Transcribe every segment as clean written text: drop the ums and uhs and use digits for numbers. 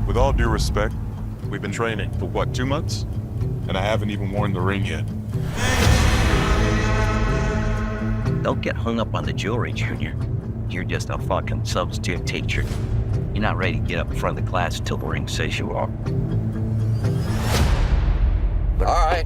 With all due respect, we've been training for what, 2 months? And I haven't even worn the ring yet. Don't get hung up on the jewelry, Junior. You're just a fucking substitute teacher. You're not ready to get up in front of the class until the ring says you are. But all right.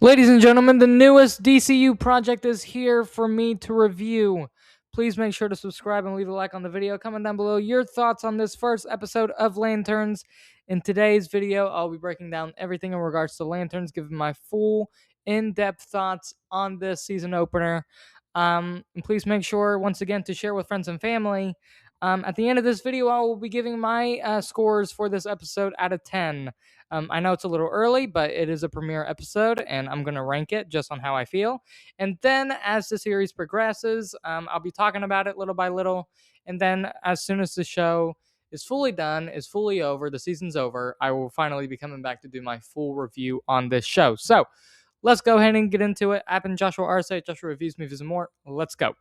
Ladies and gentlemen, the newest DCU project is here for me to review. Please make sure to subscribe and leave a like on the video. Comment down below your thoughts on this first episode of Lanterns. In today's video, I'll be breaking down everything in regards to Lanterns, giving my full, in-depth thoughts on this season opener. And please make sure, once again, to share with friends and family. At the end of this video, I will be giving my scores for this episode out of 10. I know it's a little early, but it is a premiere episode, and I'm going to rank it just on how I feel. And then as the series progresses, I'll be talking about it little by little. And then as soon as the show is fully done, is fully over, the season's over, I will finally be coming back to do my full review on this show. So let's go ahead and get into it. I've been Joshua Arce, Joshua Reviews, Movies, and More. Let's go.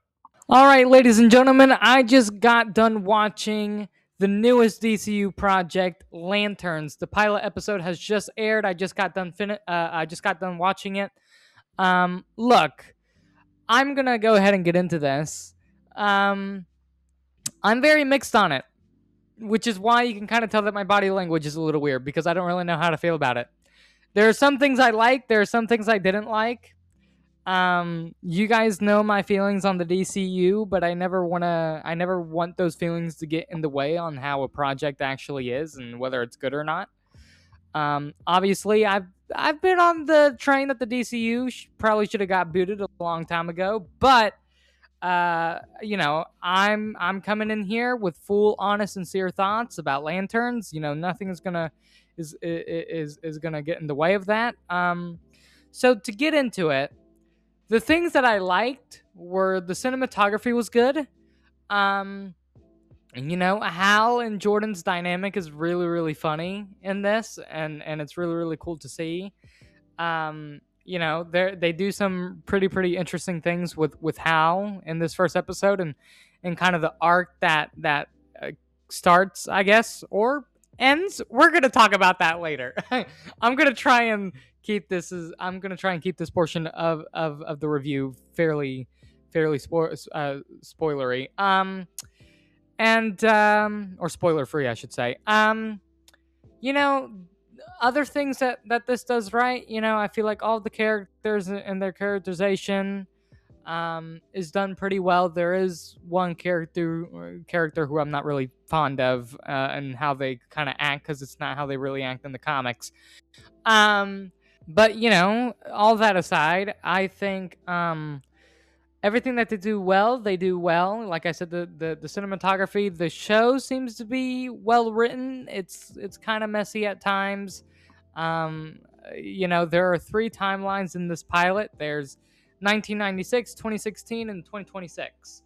All right, ladies and gentlemen, I just got done watching the newest DCU project, Lanterns. The pilot episode has just aired. I just got done watching it. Look, I'm gonna go ahead and get into this. I'm very mixed on it, which is why you can kind of tell that my body language is a little weird because I don't really know how to feel about it. There are some things I like. There are some things I didn't like. You guys know my feelings on the DCU, but I never want those feelings to get in the way on how a project actually is and whether it's good or not. Obviously, I've been on the train that the DCU probably should have got booted a long time ago, but I'm coming in here with full, honest, sincere thoughts about Lanterns. Nothing is gonna get in the way of that. So to get into it. The things that I liked were the cinematography was good. Hal and Jordan's dynamic is really, really funny in this, and it's really, really cool to see. They do some pretty interesting things with Hal in this first episode, and kind of the arc that starts, I guess, or ends. We're gonna talk about that later. I'm gonna try and keep this portion of the review fairly spoilery. Or spoiler free, I should say. Other things that this does right. I feel like all the characters and their characterization is done pretty well. There is one character who I'm not really fond of, and how they kind of act, because it's not how they really act in the comics. But all that aside, I think everything that they do well. Like I said, the cinematography, the show seems to be well written. It's kind of messy at times. There are 3 timelines in this pilot. There's 1996, 2016, and 2026.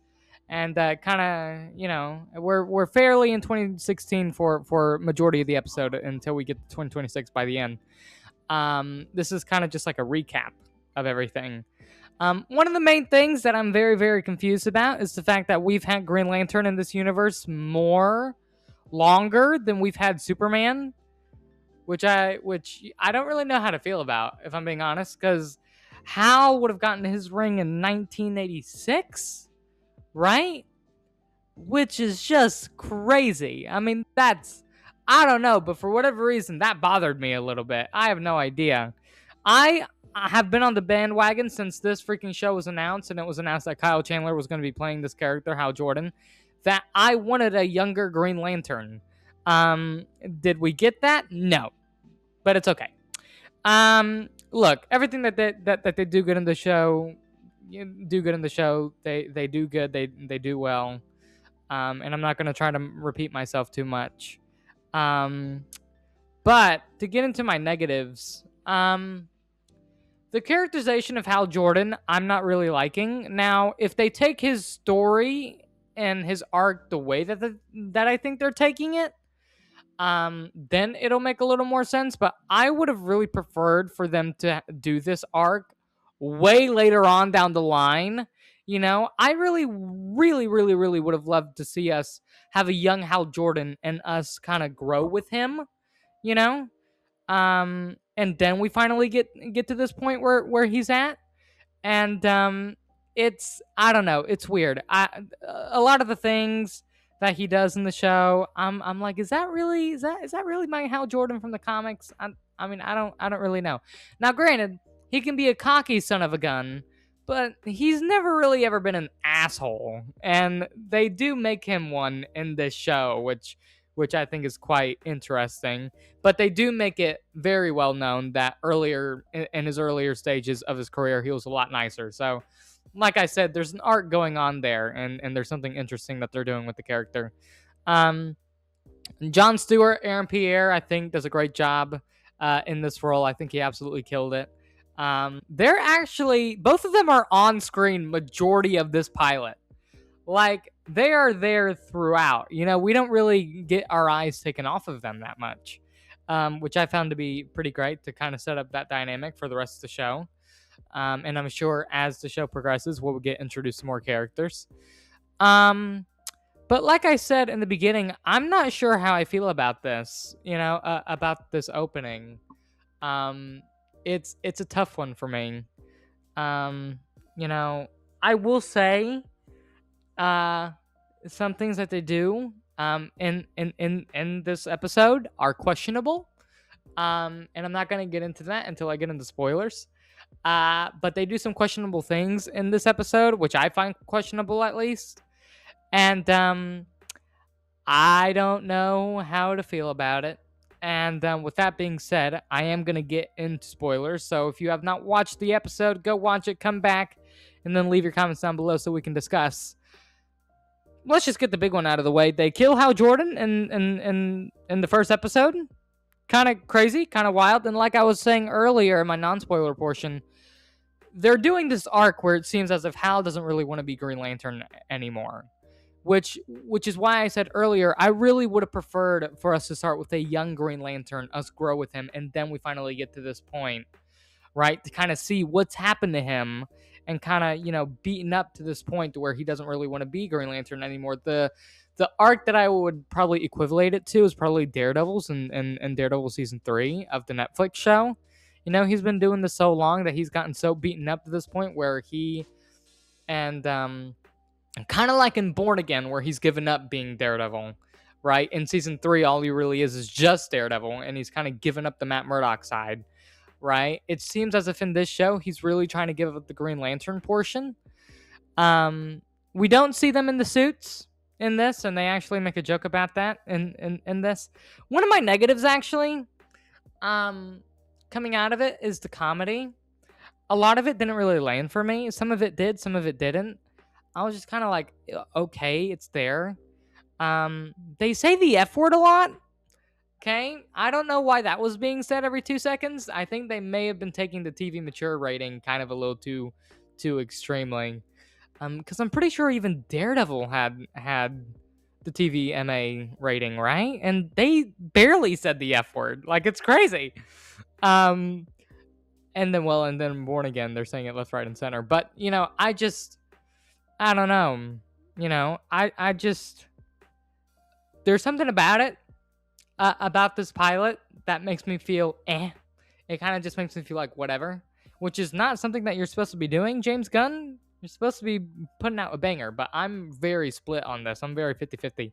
And we're fairly in 2016 for majority of the episode until we get to 2026 by the end. This is kind of just like a recap of everything. One of the main things that I'm very, very confused about is the fact that we've had Green Lantern in this universe longer than we've had Superman, which I don't really know how to feel about, if I'm being honest, because Hal would have gotten his ring in 1986, right? Which is just crazy. I mean, I don't know, but for whatever reason, that bothered me a little bit. I have no idea. I have been on the bandwagon since this freaking show was announced, and it was announced that Kyle Chandler was going to be playing this character, Hal Jordan, that I wanted a younger Green Lantern. Did we get that? No. But it's okay. Look, everything that they do good in the show, they do good. They do well. And I'm not going to try to repeat myself too much. But to get into my negatives, the characterization of Hal Jordan, I'm not really liking. Now, if they take his story and his arc the way that I think they're taking it, then it'll make a little more sense. But I would have really preferred for them to do this arc way later on down the line. You know, I really, really, really, really would have loved to see us have a young Hal Jordan and us kind of grow with him, you know? And then we finally get to this point where he's at. And it's, I don't know, it's weird. A lot of the things that he does in the show, I'm like, is that really my Hal Jordan from the comics? I mean, I don't really know. Now, granted, he can be a cocky son of a gun, but he's never really ever been an asshole, and they do make him one in this show, which I think is quite interesting. But they do make it very well known that earlier in his earlier stages of his career, he was a lot nicer. So, like I said, there's an arc going on there, and there's something interesting that they're doing with the character. Um, John Stewart, Aaron Pierre, I think does a great job in this role. I think he absolutely killed it. They're actually, both of them are on screen majority of this pilot. Like, they are there throughout. You know, we don't really get our eyes taken off of them that much, which I found to be pretty great to kind of set up that dynamic for the rest of the show. And I'm sure as the show progresses, we'll get introduced to more characters. But like I said in the beginning, I'm not sure how I feel about this, about this opening. It's a tough one for me. I will say some things that they do in this episode are questionable. And I'm not going to get into that until I get into spoilers. But they do some questionable things in this episode, which I find questionable at least. And I don't know how to feel about it. And with that being said, I am going to get into spoilers. So if you have not watched the episode, go watch it, come back, and then leave your comments down below so we can discuss. Let's just get the big one out of the way. They kill Hal Jordan in the first episode. Kind of crazy, kind of wild. And like I was saying earlier in my non-spoiler portion, they're doing this arc where it seems as if Hal doesn't really want to be Green Lantern anymore. Which is why I said earlier, I really would have preferred for us to start with a young Green Lantern, us grow with him, and then we finally get to this point, right? To kind of see what's happened to him and kind of, beaten up to this point to where he doesn't really want to be Green Lantern anymore. The arc that I would probably equivalent it to is probably Daredevil's and Daredevil Season 3 of the Netflix show. He's been doing this so long that he's gotten so beaten up to this point where he and kind of like in Born Again, where he's given up being Daredevil, right? In Season 3, all he really is just Daredevil, and he's kind of given up the Matt Murdock side, right? It seems as if in this show, he's really trying to give up the Green Lantern portion. We don't see them in the suits in this, and they actually make a joke about that in this. One of my negatives, actually, coming out of it is the comedy. A lot of it didn't really land for me. Some of it did, some of it didn't. I was just kind of like, okay, it's there. They say the F word a lot. Okay, I don't know why that was being said every 2 seconds. I think they may have been taking the TV mature rating kind of a little too extremely. Because I'm pretty sure even Daredevil had the TV MA rating, right? And they barely said the F word. Like, it's crazy. And then Born Again, they're saying it left, right, and center. But I don't know. I just, there's something about it, about this pilot that makes me feel It kind of just makes me feel like whatever, which is not something that you're supposed to be doing, James Gunn. You're supposed to be putting out a banger, but I'm very split on this. I'm very 50-50.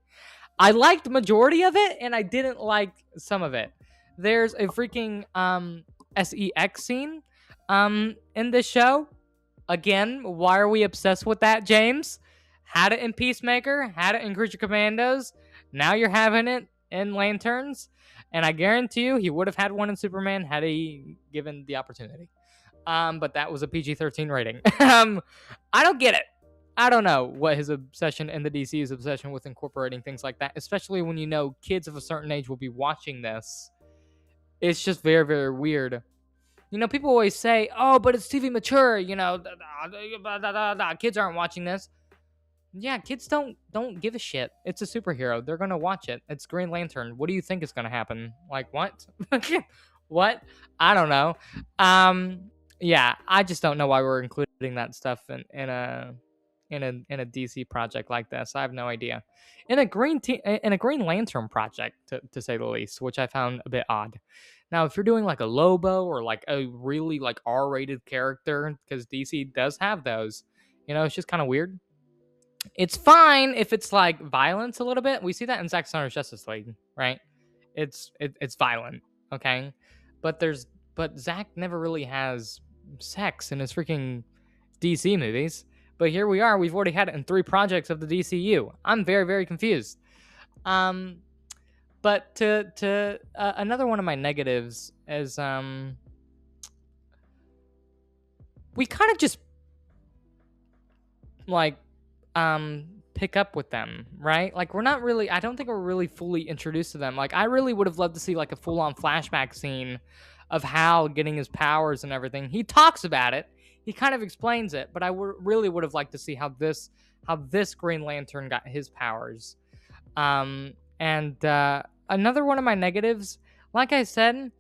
I liked the majority of it, and I didn't like some of it. There's a freaking SEX scene in this show. Again, why are we obsessed with that, James? Had it in Peacemaker, had it in Creature Commandos. Now you're having it in Lanterns. And I guarantee you he would have had one in Superman had he given the opportunity. But that was a PG-13 rating. I don't get it. I don't know what his obsession and the DC's obsession with incorporating things like that, especially when kids of a certain age will be watching this. It's just very, very weird. People always say, oh, but it's TV mature, kids aren't watching this. Yeah, kids don't give a shit. It's a superhero. They're going to watch it. It's Green Lantern. What do you think is going to happen? Like, what? What? I don't know. Yeah, I just don't know why we're including that stuff in a in a DC project like this. I have no idea. In a Green Lantern project, to say the least, which I found a bit odd. Now, if you're doing like a Lobo or like a really like R-rated character, because DC does have those, it's just kind of weird. It's fine if it's like violence a little bit. We see that in Zack Snyder's Justice League, right? It's violent, okay? But Zack never really has sex in his freaking DC movies. But here we are. We've already had it in 3 projects of the DCU. I'm very, very confused. But to another one of my negatives is we kind of just like pick up with them, right? Like we're not really, I don't think we're really fully introduced to them. Like I really would have loved to see like a full-on flashback scene of Hal getting his powers and everything. He talks about it, he kind of explains it, but I really would have liked to see how this Green Lantern got his powers. And another one of my negatives, like I said,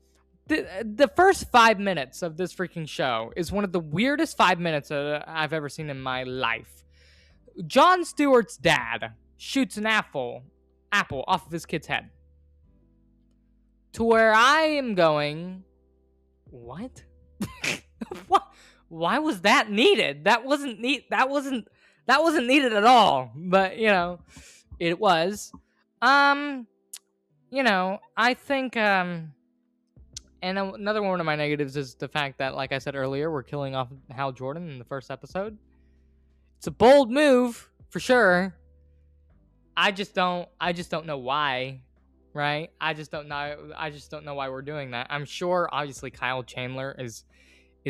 the first 5 minutes of this freaking show is one of the weirdest 5 minutes I've ever seen in my life. Jon Stewart's dad shoots an apple off of his kid's head. To where I am going, what? What? Why was that needed? That wasn't needed at all. But it was. I think and another one of my negatives is the fact that, like I said earlier, we're killing off Hal Jordan in the first episode. It's a bold move for sure. I just don't know why, right? I just don't know why we're doing that. I'm sure obviously Kyle Chandler is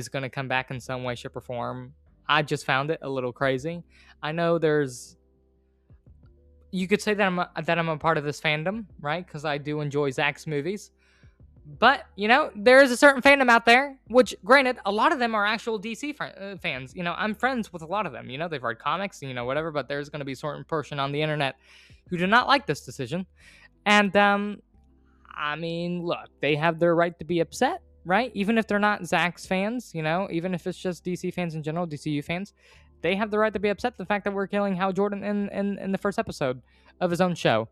going to come back in some way, shape, or form. I just found it a little crazy. I know you could say that I'm a part of this fandom, right? Because I do enjoy Zack's movies. But, there is a certain fandom out there, which, granted, a lot of them are actual DC fans. I'm friends with a lot of them. They've read comics, whatever, but there's going to be a certain person on the internet who do not like this decision. And, look, they have their right to be upset, right? Even if they're not Zack's fans, even if it's just DC fans in general, DCU fans, they have the right to be upset the fact that we're killing Hal Jordan in the first episode of his own show.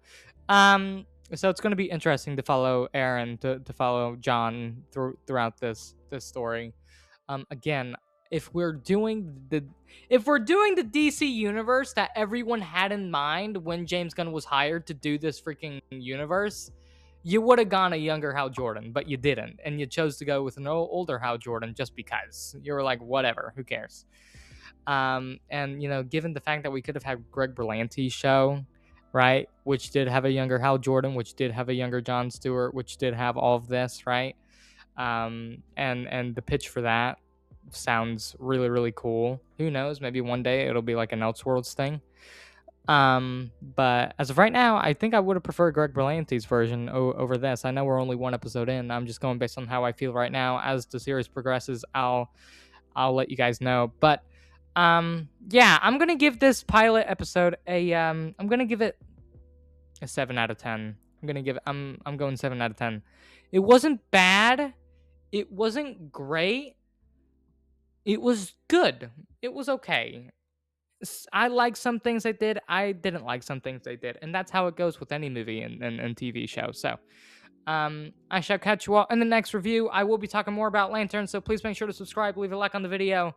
So it's going to be interesting to follow Aaron, to follow John throughout this story. Again, if we're doing the DC universe that everyone had in mind when James Gunn was hired to do this freaking universe, you would have gone a younger Hal Jordan, but you didn't, and you chose to go with an older Hal Jordan just because you were like, whatever, who cares? And given the fact that we could have had Greg Berlanti's show, right, which did have a younger Hal Jordan, which did have a younger Jon Stewart, which did have all of this, right? And the pitch for that sounds really, really cool. Who knows? Maybe one day it'll be like an Elseworlds thing. But as of right now, I think I would have preferred Greg Berlanti's version over this. I know we're only 1 episode in. I'm just going based on how I feel right now. As the series progresses, I'll let you guys know. But yeah, I'm gonna give this pilot episode I'm gonna give it a 7 out of 10. I'm going 7 out of 10. It wasn't bad. It wasn't great. It was good. It was okay. I liked some things they did. I didn't like some things they did. And that's how it goes with any movie and TV show. So I shall catch you all in the next review. I will be talking more about Lanterns, so please make sure to subscribe, leave a like on the video,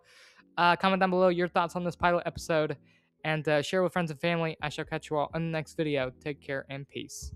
comment down below your thoughts on this pilot episode, and share with friends and family. I shall catch you all in the next video. Take care and peace.